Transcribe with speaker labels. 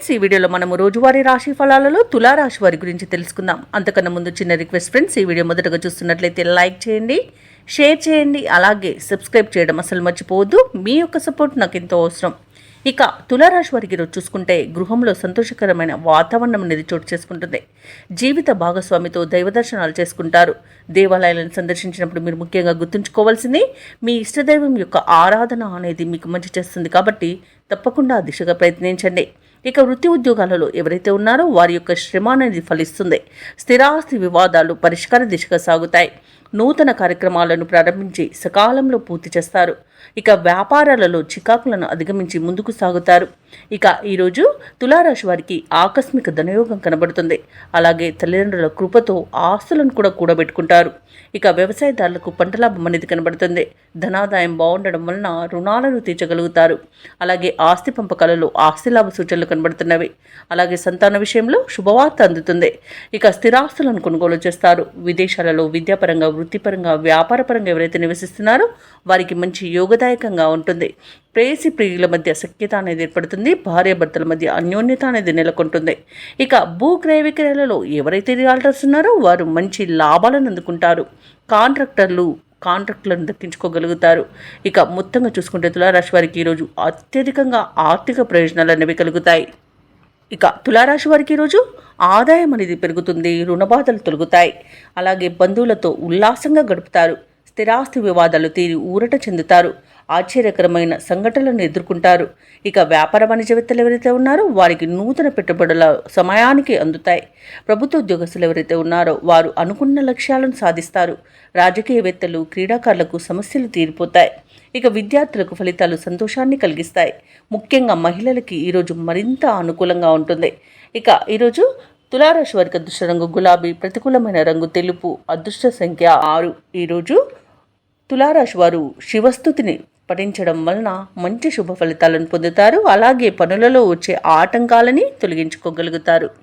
Speaker 1: Friends, ఈ వీడియోలో మనము రోజువారీ రాశి ఫలాలలో తులారాశి వారి గురించి తెలుసుకుందాం. అంతకన్నా ముందు చిన్న రిక్వెస్ట్ ఫ్రెండ్స్, ఈ వీడియో మొదటగా చూస్తున్నట్లయితే లైక్ చేయండి, షేర్ చేయండి, అలాగే సబ్స్క్రైబ్ చేయడం అసలు మర్చిపోవద్దు. మీ యొక్క సపోర్ట్ నాకు ఎంతో అవసరం. ఇక తులారాశి వారికి ఈరోజు చూసుకుంటే గృహంలో సంతోషకరమైన వాతావరణం అనేది చోటు చేసుకుంటుంది. జీవిత భాగస్వామితో దైవ దర్శనాలు చేసుకుంటారు. దేవాలయాలను సందర్శించినప్పుడు మీరు ముఖ్యంగా గుర్తుంచుకోవాల్సింది మీ ఇష్టదైవం యొక్క ఆరాధన అనేది మీకు మంచి చేస్తుంది. కాబట్టి తప్పకుండా ఆ దిశగా ప్రయత్నించండి. ఇక వృత్తి ఉద్యోగాలలో ఎవరైతే ఉన్నారో వారి యొక్క శ్రమ అనేది ఫలిస్తుంది. స్థిరాస్తి వివాదాలు పరిష్కార దిశగా సాగుతాయి. నూతన కార్యక్రమాలను ప్రారంభించి సకాలంలో పూర్తి చేస్తారు. ఇక వ్యాపారాలలో చికాకులను అధిగమించి ముందుకు సాగుతారు. ఇక ఈరోజు తులారాశి వారికి ఆకస్మిక ధనయోగం కనబడుతుంది. అలాగే తల్లిదండ్రుల కృపతో ఆస్తులను కూడా కూడబెట్టుకుంటారు. ఇక వ్యవసాయదారులకు పంట లాభం అనేది కనబడుతుంది. ధనాదాయం బాగుండడం వలన రుణాలను తీర్చగలుగుతారు. అలాగే ఆస్తి పంపకాలలో ఆస్తి లాభ సూచనలు కనబడుతున్నవి. అలాగే సంతాన విషయంలో శుభవార్త అందుతుంది. ఇక స్థిరాస్తులను కొనుగోలు చేస్తారు. విదేశాలలో విద్యాపరంగా, వృత్తిపరంగా, వ్యాపారపరంగా ఎవరైతే నివసిస్తున్నారో వారికి మంచి యోగదాయకంగా ఉంటుంది. ప్రేయసి ప్రియుల మధ్య సఖ్యత అనేది ఏర్పడుతుంది. భార్యాభర్తల మధ్య అన్యోన్యత అనేది నెలకొంటుంది. ఇక భూక్రయ విక్రయాలలో ఎవరైతే రియాల్టర్స్ ఉన్నారో వారు మంచి లాభాలను అందుకుంటారు. కాంట్రాక్టులను దక్కించుకోగలుగుతారు. ఇక మొత్తంగా చూసుకుంటే తులారాశి వారికి ఈరోజు అత్యధికంగా ఆర్థిక ప్రయోజనాలు అనేవి కలుగుతాయి. ఇక తులారాశి వారికి ఈరోజు ఆదాయం అనేది పెరుగుతుంది. రుణబాధలు తొలగుతాయి. అలాగే బంధువులతో ఉల్లాసంగా గడుపుతారు. స్థిరాస్తి వివాదాలు తీరి ఊరట చెందుతారు. ఆశ్చర్యకరమైన సంఘటనలను ఎదుర్కొంటారు. ఇక వ్యాపార వాణిజ్యవేత్తలు ఎవరైతే ఉన్నారో వారికి నూతన పెట్టుబడుల సమయానికి అందుతాయి. ప్రభుత్వ ఉద్యోగస్తులు ఎవరైతే ఉన్నారో వారు అనుకున్న లక్ష్యాలను సాధిస్తారు. రాజకీయవేత్తలు, క్రీడాకారులకు సమస్యలు తీరిపోతాయి. ఇక విద్యార్థులకు ఫలితాలు సంతోషాన్ని కలిగిస్తాయి. ముఖ్యంగా మహిళలకి ఈరోజు మరింత అనుకూలంగా ఉంటుంది. ఇక ఈరోజు తులారాశి వారికి అదృష్ట రంగు గులాబీ, ప్రతికూలమైన రంగు తెలుపు, అదృష్ట సంఖ్య 6. ఈరోజు తులారాశి వారు శివస్తుతిని పఠించడం వలన మంచి శుభ ఫలితాలను పొందుతారు. అలాగే పనులలో వచ్చే ఆటంకాలని తొలగించుకోగలుగుతారు.